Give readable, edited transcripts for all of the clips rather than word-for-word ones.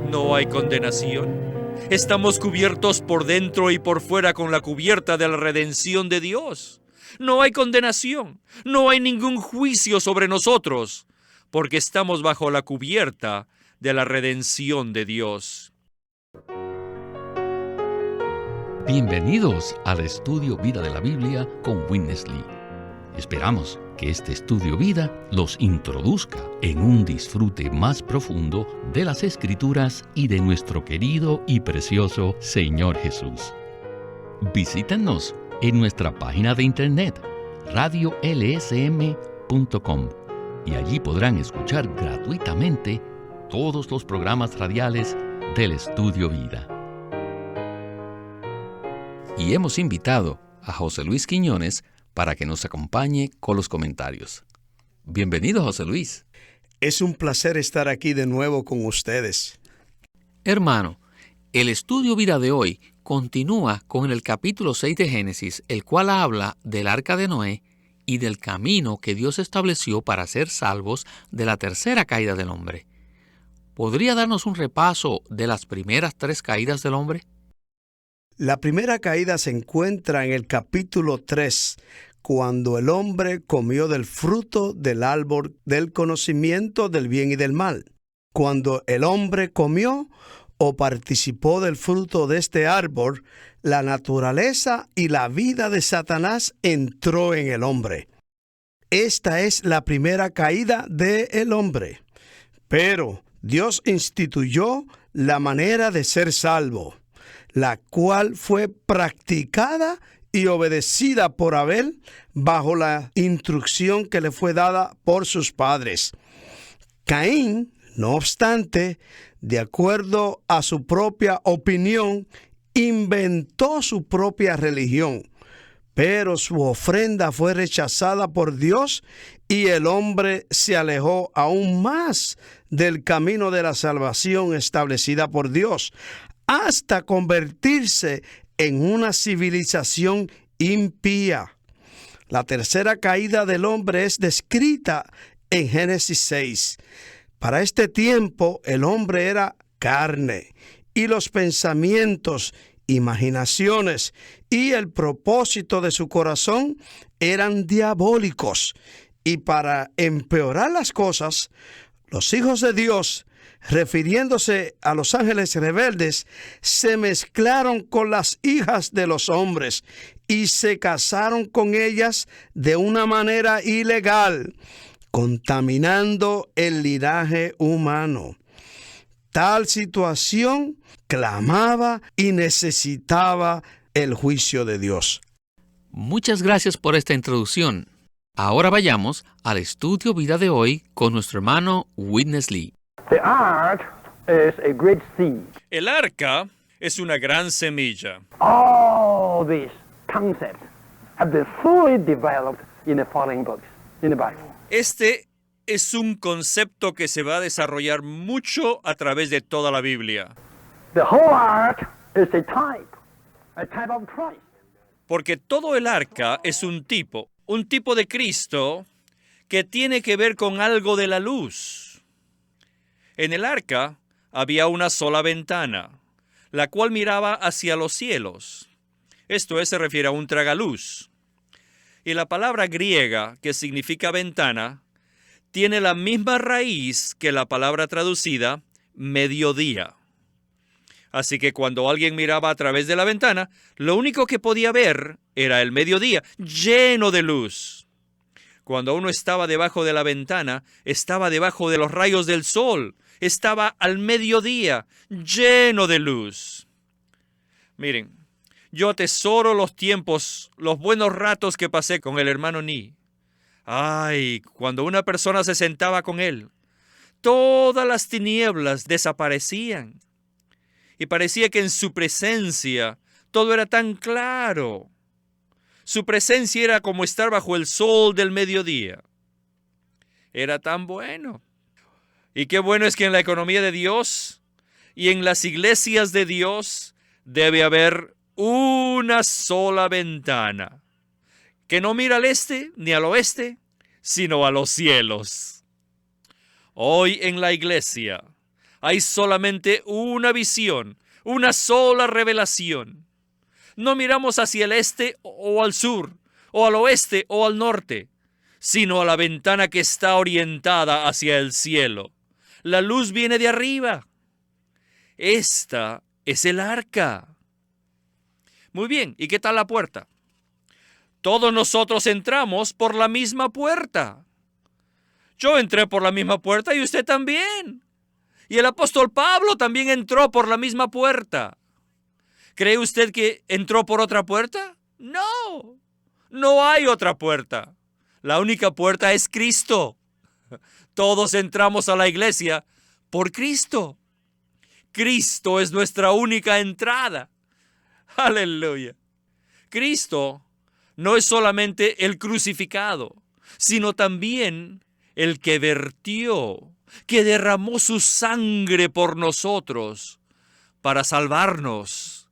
No hay condenación. Estamos cubiertos por dentro y por fuera con la cubierta de la redención de Dios. No hay condenación. No hay ningún juicio sobre nosotros, porque estamos bajo la cubierta de la redención de Dios. Bienvenidos al Estudio Vida de la Biblia con Witness Lee. Esperamos que este Estudio Vida los introduzca en un disfrute más profundo de las Escrituras y de nuestro querido y precioso Señor Jesús. Visítenos en nuestra página de internet radiolsm.com y allí podrán escuchar gratuitamente todos los programas radiales del Estudio Vida. Y hemos invitado a José Luis Quiñones para que nos acompañe con los comentarios. Bienvenido, José Luis. Es un placer estar aquí de nuevo con ustedes. Hermano, el Estudio Vida de hoy continúa con el capítulo 6 de Génesis, el cual habla del arca de Noé y del camino que Dios estableció para ser salvos de la tercera caída del hombre. ¿Podría darnos un repaso de las primeras 3 caídas del hombre? La primera caída se encuentra en el capítulo 3, cuando el hombre comió del fruto del árbol del conocimiento del bien y del mal. Cuando el hombre comió o participó del fruto de este árbol, la naturaleza y la vida de Satanás entró en el hombre. Esta es la primera caída del hombre. Pero Dios instituyó la manera de ser salvo, la cual fue practicada y obedecida por Abel bajo la instrucción que le fue dada por sus padres. Caín, no obstante, de acuerdo a su propia opinión, inventó su propia religión, pero su ofrenda fue rechazada por Dios y el hombre se alejó aún más del camino de la salvación establecida por Dios, hasta convertirse en una civilización impía. La tercera caída del hombre es descrita en Génesis 6. Para este tiempo el hombre era carne, y los pensamientos, imaginaciones y el propósito de su corazón eran diabólicos. Y para empeorar las cosas, los hijos de Dios, refiriéndose a los ángeles rebeldes, se mezclaron con las hijas de los hombres y se casaron con ellas de una manera ilegal, contaminando el linaje humano. Tal situación clamaba y necesitaba el juicio de Dios. Muchas gracias por esta introducción. Ahora vayamos al Estudio Vida de hoy con nuestro hermano Witness Lee. The ark is a great seed. El arca es una gran semilla. All these concepts have been fully developed in the following books in the Bible. Este es un concepto que se va a desarrollar mucho a través de toda la Biblia. The whole ark is a type of Christ. Porque todo el arca es un tipo de Cristo que tiene que ver con algo de la luz. En el arca había una sola ventana, la cual miraba hacia los cielos. Esto se refiere a un tragaluz. Y la palabra griega, que significa ventana, tiene la misma raíz que la palabra traducida mediodía. Así que cuando alguien miraba a través de la ventana, lo único que podía ver era el mediodía, lleno de luz. Cuando uno estaba debajo de la ventana, estaba debajo de los rayos del sol, estaba al mediodía, lleno de luz. Miren, yo atesoro los tiempos, los buenos ratos que pasé con el hermano Ni. Ay, cuando una persona se sentaba con él, todas las tinieblas desaparecían. Y parecía que en su presencia todo era tan claro. Su presencia era como estar bajo el sol del mediodía. Era tan bueno. Y qué bueno es que en la economía de Dios y en las iglesias de Dios debe haber una sola ventana, que no mira al este ni al oeste, sino a los cielos. Hoy en la iglesia Hay solamente una visión, una sola revelación. No miramos hacia el este o al sur, o al oeste o al norte, sino a la ventana que está orientada hacia el cielo. La luz viene de arriba. Esta es el arca. Muy bien, ¿y qué tal la puerta? Todos nosotros entramos por la misma puerta. Yo entré por la misma puerta y usted también. Y el apóstol Pablo también entró por la misma puerta. ¿Cree usted que entró por otra puerta? No, no hay otra puerta. La única puerta es Cristo. Todos entramos a la iglesia por Cristo. Cristo es nuestra única entrada. Aleluya. Cristo no es solamente el crucificado, sino también el que vertió, que derramó su sangre por nosotros para salvarnos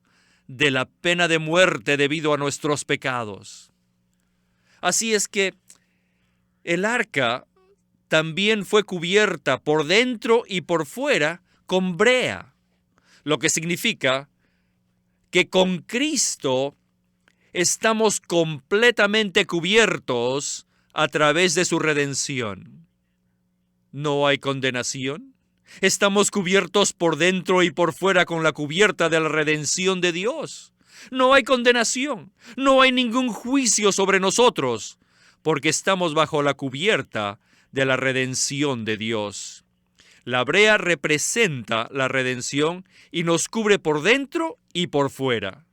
de la pena de muerte debido a nuestros pecados. Así es que el arca también fue cubierta por dentro y por fuera con brea, lo que significa que con Cristo estamos completamente cubiertos a través de su redención. ¿No hay condenación? Estamos cubiertos por dentro y por fuera con la cubierta de la redención de Dios. No hay condenación, no hay ningún juicio sobre nosotros, porque estamos bajo la cubierta de la redención de Dios. La brea representa la redención y nos cubre por dentro y por fuera.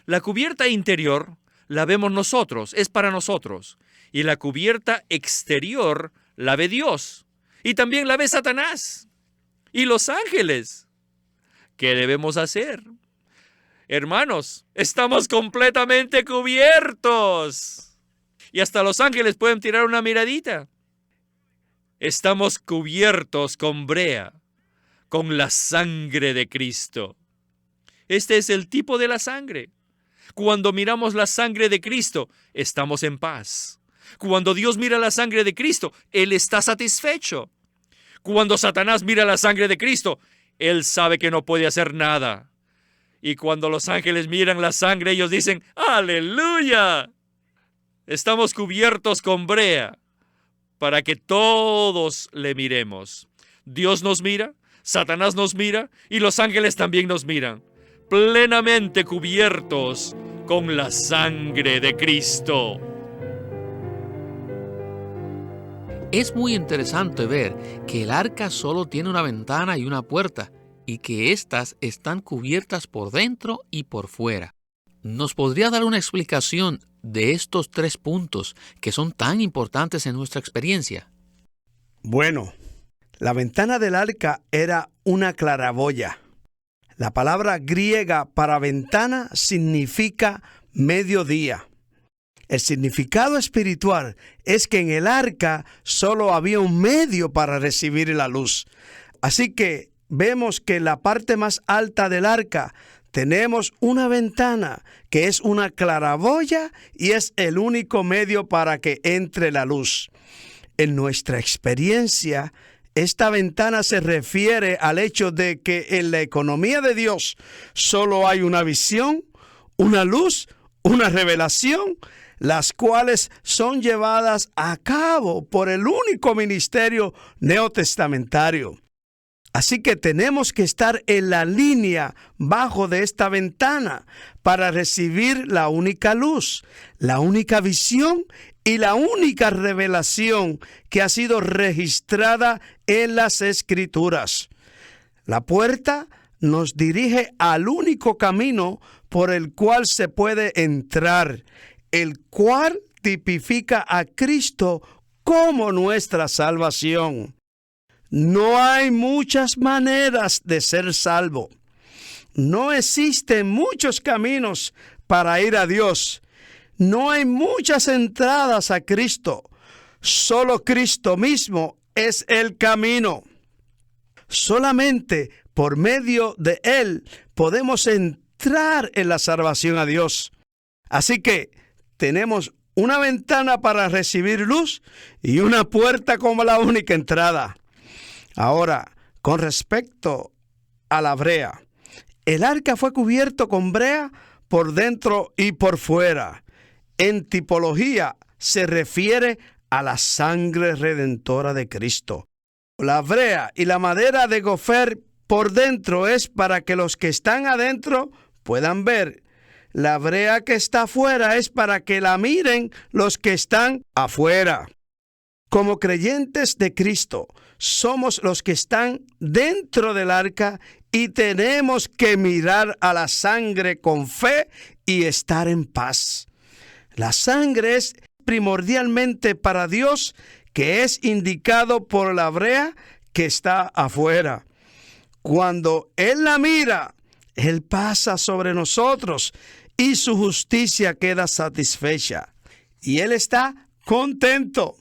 La cubierta interior la vemos nosotros, es para nosotros, y la cubierta exterior la ve Dios, y también la ve Satanás y los ángeles. ¿Qué debemos hacer? Hermanos, estamos completamente cubiertos. Y hasta los ángeles pueden tirar una miradita. Estamos cubiertos con brea, con la sangre de Cristo. Este es el tipo de la sangre. Cuando miramos la sangre de Cristo, estamos en paz. Cuando Dios mira la sangre de Cristo, Él está satisfecho. Cuando Satanás mira la sangre de Cristo, él sabe que no puede hacer nada. Y cuando los ángeles miran la sangre, ellos dicen, ¡aleluya! Estamos cubiertos con brea para que todos le miremos. Dios nos mira, Satanás nos mira y los ángeles también nos miran, plenamente cubiertos con la sangre de Cristo. Es muy interesante ver que el arca solo tiene una ventana y una puerta, y que éstas están cubiertas por dentro y por fuera. ¿Nos podría dar una explicación de estos 3 puntos que son tan importantes en nuestra experiencia? Bueno, la ventana del arca era una claraboya. La palabra griega para ventana significa mediodía. El significado espiritual es que en el arca solo había un medio para recibir la luz. Así que vemos que en la parte más alta del arca tenemos una ventana que es una claraboya y es el único medio para que entre la luz. En nuestra experiencia, esta ventana se refiere al hecho de que en la economía de Dios solo hay una visión, una luz, una revelación, las cuales son llevadas a cabo por el único ministerio neotestamentario. Así que tenemos que estar en la línea bajo de esta ventana para recibir la única luz, la única visión y la única revelación que ha sido registrada en las Escrituras. La puerta nos dirige al único camino por el cual se puede entrar, el cual tipifica a Cristo como nuestra salvación. No hay muchas maneras de ser salvo. No existen muchos caminos para ir a Dios. No hay muchas entradas a Cristo. Solo Cristo mismo es el camino. Solamente por medio de Él podemos entrar en la salvación a Dios. Así que tenemos una ventana para recibir luz y una puerta como la única entrada. Ahora, Con respecto a la brea, el arca fue cubierto con brea por dentro y por fuera. En tipología se refiere a la sangre redentora de Cristo. La brea y la madera de gofer por dentro es para que los que están adentro puedan ver. La brea que está afuera es para que la miren los que están afuera. Como creyentes de Cristo, somos los que están dentro del arca y tenemos que mirar a la sangre con fe y estar en paz. La sangre es primordialmente para Dios, que es indicado por la brea que está afuera. Cuando Él la mira, Él pasa sobre nosotros y su justicia queda satisfecha. Y Él está contento.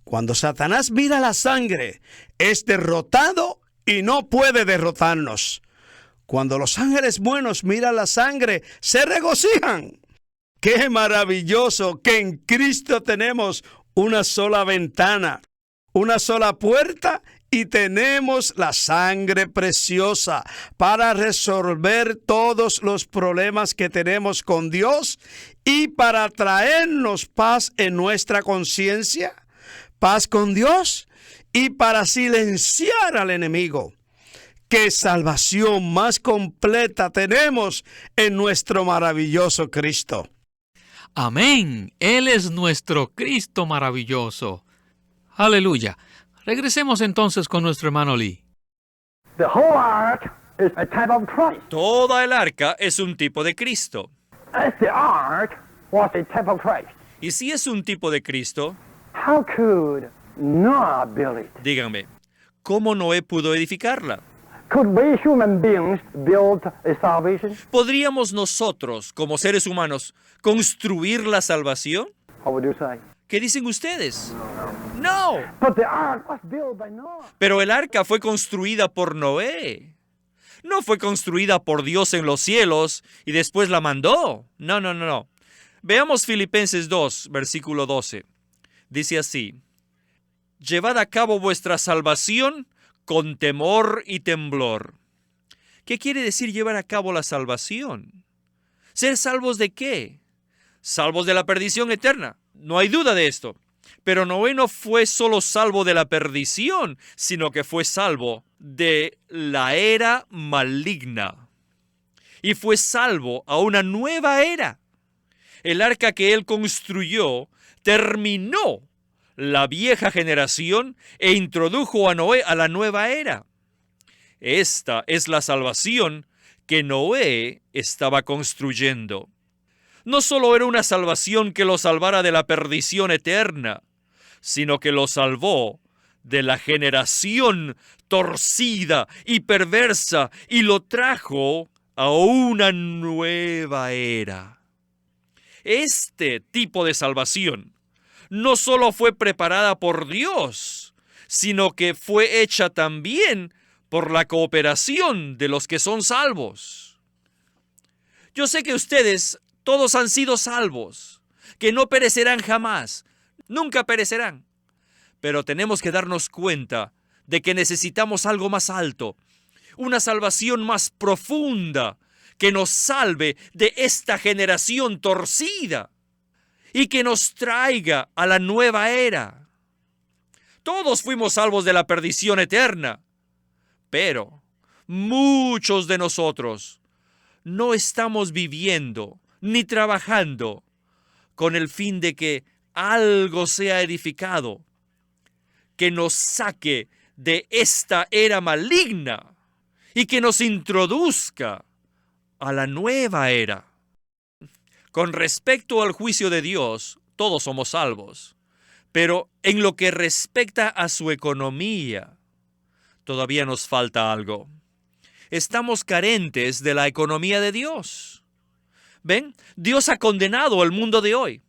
Cuando Satanás mira la sangre, es derrotado y no puede derrotarnos. Cuando los ángeles buenos miran la sangre, se regocijan. ¡Qué maravilloso que en Cristo tenemos una sola ventana, una sola puerta y tenemos la sangre preciosa para resolver todos los problemas que tenemos con Dios y para traernos paz en nuestra conciencia, paz con Dios y para silenciar al enemigo. ¡Qué salvación más completa tenemos en nuestro maravilloso Cristo! Amén. Él es nuestro Cristo maravilloso. Aleluya. Regresemos entonces con nuestro hermano Lee. The whole ark is a type of Christ. Toda el arca es un tipo de Cristo. As the ark was a type of Christ, Y si es un tipo de Cristo, how could Noah build it? díganme, ¿cómo Noé pudo edificarla? Could we human beings build a salvation? ¿Podríamos nosotros, como seres humanos, construir la salvación? How would you say? ¿Qué dicen ustedes? ¡No! But the ark was built by Noah. Pero el arca fue construida por Noé. No fue construida por Dios en los cielos y después la mandó. No. Veamos Filipenses 2, versículo 12. Dice así: Llevad a cabo vuestra salvación con temor y temblor. ¿Qué quiere decir llevar a cabo la salvación? ¿Ser salvos de qué? Salvos de la perdición eterna. No hay duda de esto. Pero Noé no fue solo salvo de la perdición, sino que fue salvo de la era maligna. Y fue salvo a una nueva era. El arca que él construyó terminó la vieja generación e introdujo a Noé a la nueva era. Esta es la salvación que Noé estaba construyendo. No solo era una salvación que lo salvara de la perdición eterna, sino que lo salvó de la generación torcida y perversa y lo trajo a una nueva era. Este tipo de salvación no solo fue preparada por Dios, sino que fue hecha también por la cooperación de los que son salvos. Yo sé que ustedes todos han sido salvos, que no perecerán jamás, nunca perecerán. Pero tenemos que darnos cuenta de que necesitamos algo más alto, una salvación más profunda, que nos salve de esta generación torcida y que nos traiga a la nueva era. Todos fuimos salvos de la perdición eterna, pero muchos de nosotros no estamos viviendo ni trabajando con el fin de que algo sea edificado, que nos saque de esta era maligna y que nos introduzca a la nueva era. Con respecto al juicio de Dios, todos somos salvos, pero en lo que respecta a su economía, todavía nos falta algo. Estamos carentes de la economía de Dios. ¿Ven? Dios ha condenado al mundo de hoy,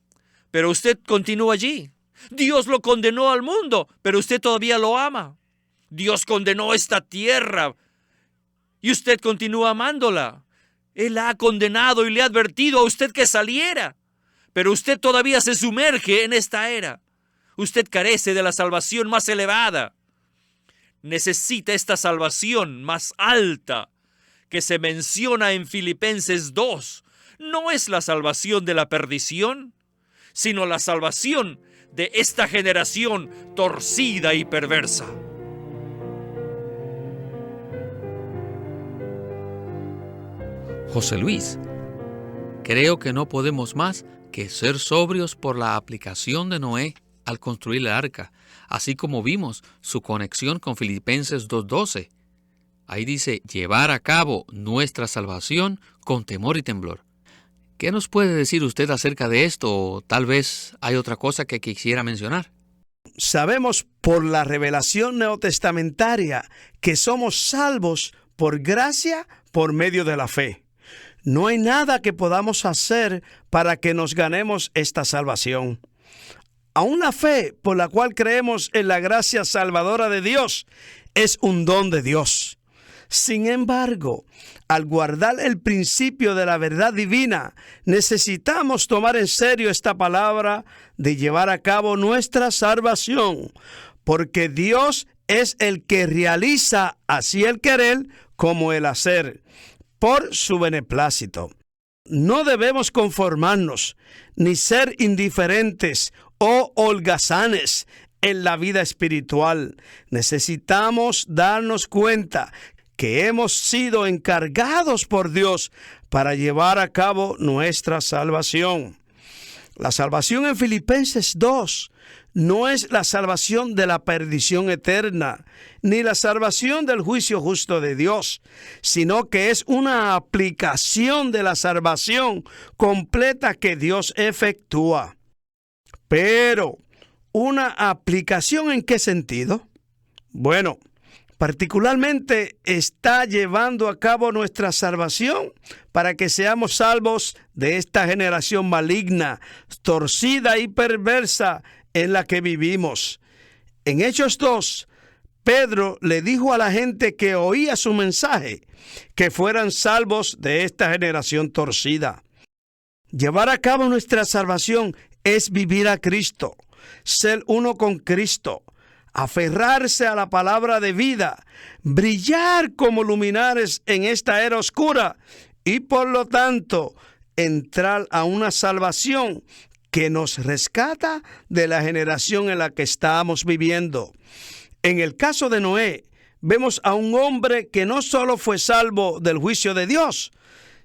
pero usted continúa allí. Dios lo condenó al mundo, pero usted todavía lo ama. Dios condenó esta tierra y usted continúa amándola. Él la ha condenado y le ha advertido a usted que saliera, pero usted todavía se sumerge en esta era. Usted carece de la salvación más elevada. necesita esta salvación más alta que se menciona en Filipenses 2. No es la salvación de la perdición, sino la salvación de esta generación torcida y perversa. José Luis, creo que no podemos más que ser sobrios por la aplicación de Noé al construir el arca, así como vimos su conexión con Filipenses 2:12. Ahí dice, llevar a cabo nuestra salvación con temor y temblor. ¿Qué nos puede decir usted acerca de esto? O tal vez hay otra cosa que quisiera mencionar. Sabemos por la revelación neotestamentaria que somos salvos por gracia por medio de la fe. No hay nada que podamos hacer para que nos ganemos esta salvación. Aún la fe por la cual creemos en la gracia salvadora de Dios es un don de Dios. Sin embargo, al guardar el principio de la verdad divina, necesitamos tomar en serio esta palabra de llevar a cabo nuestra salvación, porque Dios es el que realiza así el querer como el hacer, por su beneplácito. No debemos conformarnos, ni ser indiferentes o holgazanes en la vida espiritual. Necesitamos darnos cuenta que hemos sido encargados por Dios para llevar a cabo nuestra salvación. La salvación en Filipenses 2 no es la salvación de la perdición eterna, ni la salvación del juicio justo de Dios, sino que es una aplicación de la salvación completa que Dios efectúa. Pero, ¿una aplicación en qué sentido? Bueno, particularmente está llevando a cabo nuestra salvación para que seamos salvos de esta generación maligna, torcida y perversa en la que vivimos. En Hechos 2, Pedro le dijo a la gente que oía su mensaje que fueran salvos de esta generación torcida. Llevar a cabo nuestra salvación es vivir a Cristo, ser uno con Cristo, aferrarse a la palabra de vida, brillar como luminares en esta era oscura y por lo tanto entrar a una salvación que nos rescata de la generación en la que estamos viviendo. En el caso de Noé, vemos a un hombre que no solo fue salvo del juicio de Dios,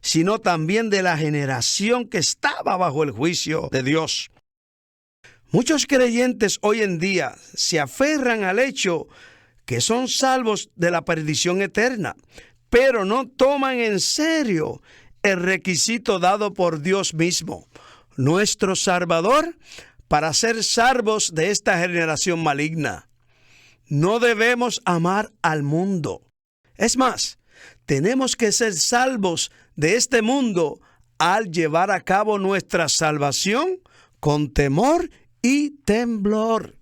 sino también de la generación que estaba bajo el juicio de Dios. Muchos creyentes hoy en día se aferran al hecho que son salvos de la perdición eterna, pero no toman en serio el requisito dado por Dios mismo, nuestro Salvador, para ser salvos de esta generación maligna. No debemos amar al mundo. Es más, tenemos que ser salvos de este mundo al llevar a cabo nuestra salvación con temor y temblor.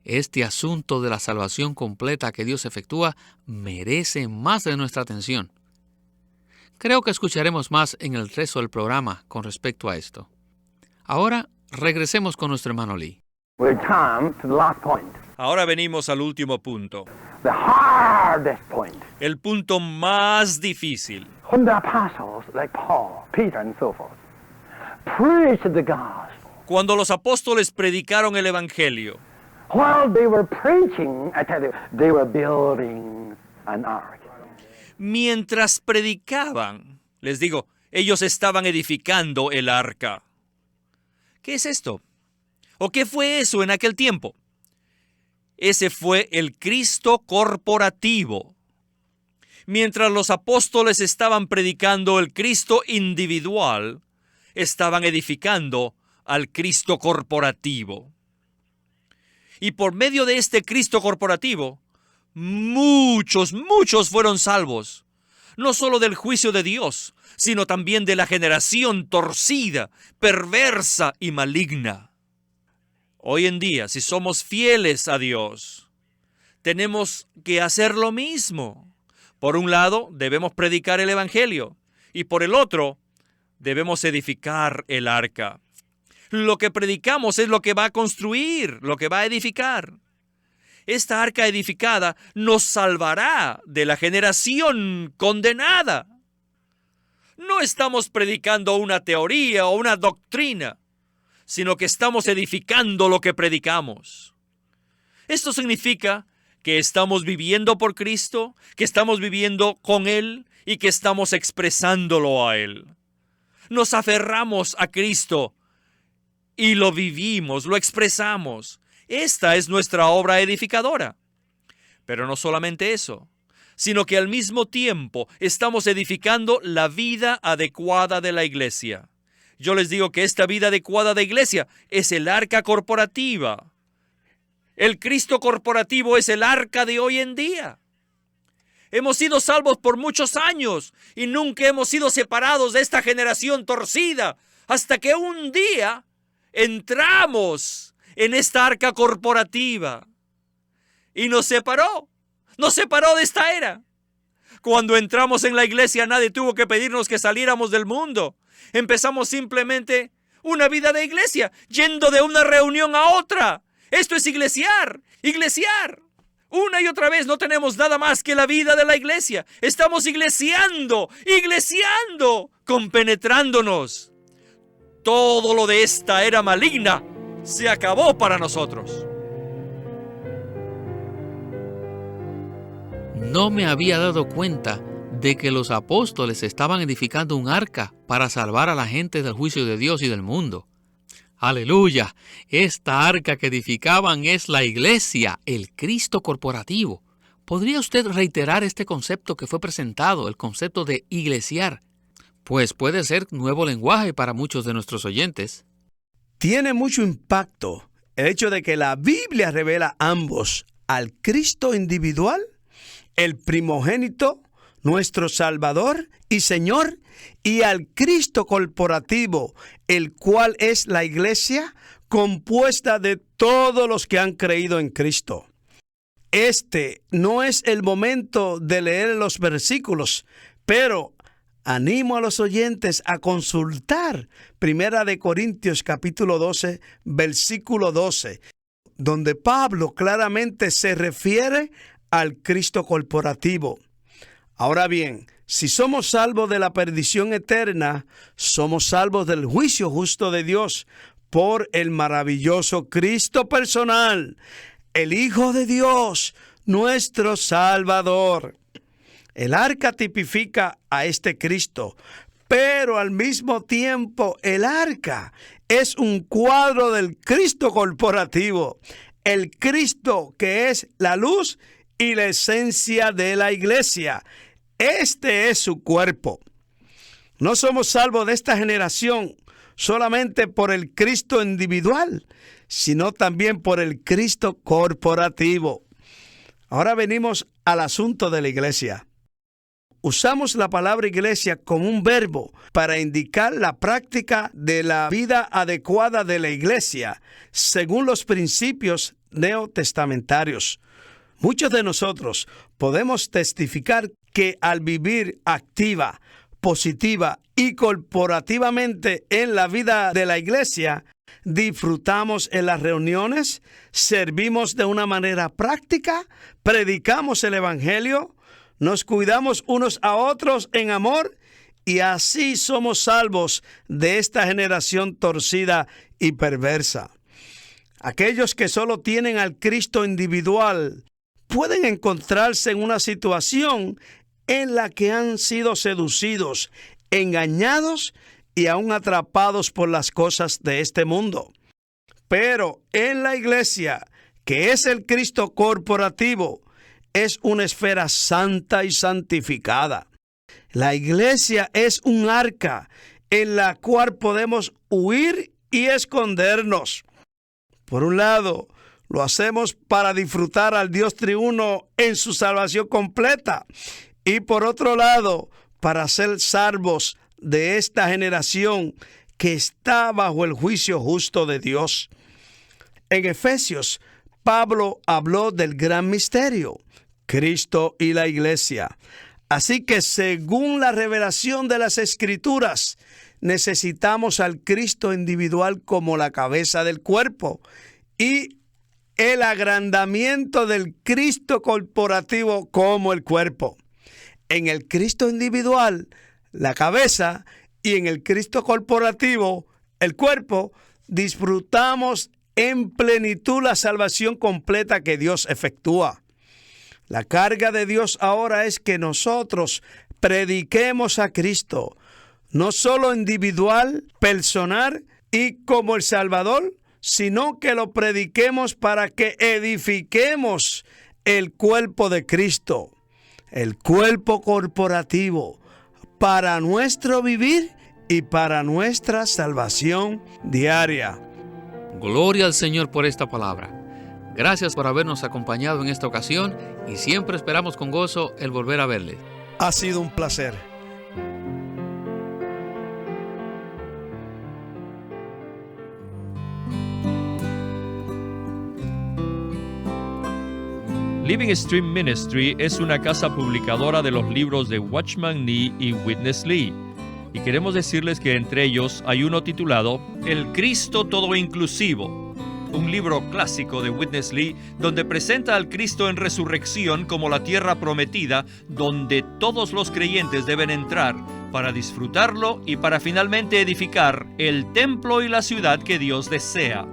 Este asunto de la salvación completa que Dios efectúa merece más de nuestra atención. Creo que escucharemos más en el resto del programa con respecto a esto. Ahora regresemos con nuestro hermano Lee. We come to the last point. Ahora venimos al último punto. The hardest point. El punto más difícil. When the apostles like Paul, Peter and so forth preached the gospel. Cuando los apóstoles predicaron el evangelio, While they were preaching, I tell you, they were building an ark. mientras predicaban, les digo, ellos estaban edificando el arca. ¿Qué es esto? ¿O qué fue eso en aquel tiempo? Ese fue el Cristo corporativo. Mientras los apóstoles estaban predicando el Cristo individual, estaban edificando al Cristo corporativo. Y por medio de este Cristo corporativo, muchos fueron salvos, no solo del juicio de Dios, sino también de la generación torcida, perversa y maligna. Hoy en día, si somos fieles a Dios, tenemos que hacer lo mismo. Por un lado, debemos predicar el evangelio, y por el otro, debemos edificar el arca. Lo que predicamos es lo que va a construir, lo que va a edificar. esta arca edificada nos salvará de la generación condenada. No estamos predicando una teoría o una doctrina, sino que estamos edificando lo que predicamos. Esto significa que estamos viviendo por Cristo, que estamos viviendo con Él y que estamos expresándolo a Él. Nos aferramos a Cristo y lo vivimos, lo expresamos. Esta es nuestra obra edificadora. Pero no solamente eso, sino que al mismo tiempo estamos edificando la vida adecuada de la iglesia. Yo les digo que esta vida adecuada de iglesia es el arca corporativa. El Cristo corporativo es el arca de hoy en día. Hemos sido salvos por muchos años y nunca hemos sido separados de esta generación torcida hasta que un día entramos en esta arca corporativa y nos separó de esta era. Cuando entramos en la iglesia, nadie tuvo que pedirnos que saliéramos del mundo. Empezamos simplemente una vida de iglesia, yendo de una reunión a otra. Esto es iglesiar. Una y otra vez no tenemos nada más que la vida de la iglesia. Estamos iglesiando, compenetrándonos. Todo lo de esta era maligna se acabó para nosotros. No me había dado cuenta de que los apóstoles estaban edificando un arca para salvar a la gente del juicio de Dios y del mundo. ¡Aleluya! Esta arca que edificaban es la iglesia, el Cristo corporativo. ¿Podría usted reiterar este concepto que fue presentado, el concepto de iglesiar? Pues puede ser nuevo lenguaje para muchos de nuestros oyentes. Tiene mucho impacto el hecho de que la Biblia revela ambos, al Cristo individual, el primogénito, nuestro Salvador y Señor, y al Cristo corporativo, el cual es la iglesia compuesta de todos los que han creído en Cristo. Este no es el momento de leer los versículos, pero animo a los oyentes a consultar 1 Corintios capítulo 12, versículo 12, donde Pablo claramente se refiere al Cristo corporativo. Ahora bien, si somos salvos de la perdición eterna, somos salvos del juicio justo de Dios por el maravilloso Cristo personal, el Hijo de Dios, nuestro Salvador. El arca tipifica a este Cristo, pero al mismo tiempo el arca es un cuadro del Cristo corporativo, el Cristo que es la luz y la esencia de la iglesia. Este es su cuerpo. No somos salvos de esta generación solamente por el Cristo individual, sino también por el Cristo corporativo. Ahora venimos al asunto de la iglesia. Usamos la palabra iglesia como un verbo para indicar la práctica de la vida adecuada de la iglesia, según los principios neotestamentarios. Muchos de nosotros podemos testificar que al vivir activa, positiva y corporativamente en la vida de la iglesia, disfrutamos en las reuniones, servimos de una manera práctica, predicamos el evangelio, nos cuidamos unos a otros en amor y así somos salvos de esta generación torcida y perversa. Aquellos que solo tienen al Cristo individual pueden encontrarse en una situación en la que han sido seducidos, engañados y aún atrapados por las cosas de este mundo. Pero en la iglesia, que es el Cristo corporativo, es una esfera santa y santificada. La iglesia es un arca en la cual podemos huir y escondernos. Por un lado, lo hacemos para disfrutar al Dios triuno en su salvación completa. Y por otro lado, para ser salvos de esta generación que está bajo el juicio justo de Dios. En Efesios, Pablo habló del gran misterio, Cristo y la iglesia. Así que según la revelación de las Escrituras, necesitamos al Cristo individual como la cabeza del cuerpo y el agrandamiento del Cristo corporativo como el cuerpo. En el Cristo individual, la cabeza, y en el Cristo corporativo, el cuerpo, disfrutamos en plenitud la salvación completa que Dios efectúa. La carga de Dios ahora es que nosotros prediquemos a Cristo, no solo individual, personal y como el Salvador, sino que lo prediquemos para que edifiquemos el cuerpo de Cristo, el cuerpo corporativo, para nuestro vivir y para nuestra salvación diaria. Gloria al Señor por esta palabra. Gracias por habernos acompañado en esta ocasión y siempre esperamos con gozo el volver a verle. Ha sido un placer. Living Stream Ministry es una casa publicadora de los libros de Watchman Nee y Witness Lee. Y queremos decirles que entre ellos hay uno titulado El Cristo Todo Inclusivo, un libro clásico de Witness Lee donde presenta al Cristo en resurrección como la tierra prometida donde todos los creyentes deben entrar para disfrutarlo y para finalmente edificar el templo y la ciudad que Dios desea.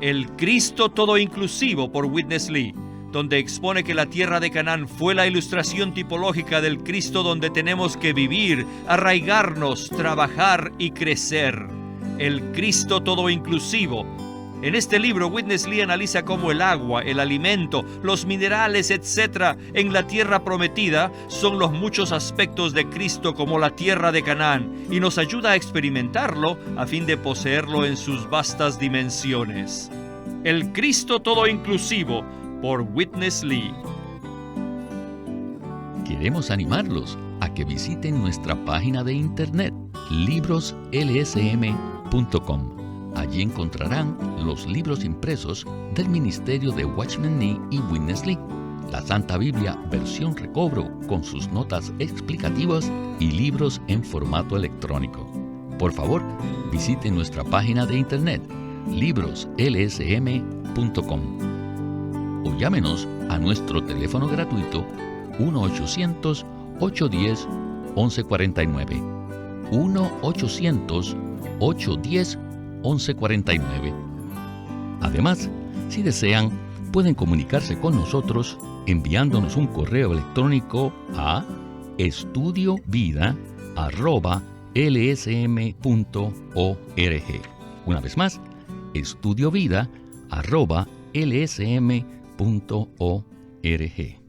El Cristo Todo Inclusivo por Witness Lee, donde expone que la tierra de Canaán fue la ilustración tipológica del Cristo donde tenemos que vivir, arraigarnos, trabajar y crecer. El Cristo Todo Inclusivo. En este libro, Witness Lee analiza cómo el agua, el alimento, los minerales, etc., en la tierra prometida son los muchos aspectos de Cristo como la tierra de Canaán y nos ayuda a experimentarlo a fin de poseerlo en sus vastas dimensiones. El Cristo Todo Inclusivo por Witness Lee. Queremos animarlos a que visiten nuestra página de internet libroslsm.com. Allí encontrarán los libros impresos del ministerio de Watchman Nee y Witness Lee, la Santa Biblia versión recobro con sus notas explicativas y libros en formato electrónico. Por favor, visiten nuestra página de internet libroslsm.com o llámenos a nuestro teléfono gratuito 1-800-810-1149. 1-800-810-1149. Además, si desean, pueden comunicarse con nosotros enviándonos un correo electrónico a estudiovida@lsm.org. Una vez más, estudiovida@lsm.org.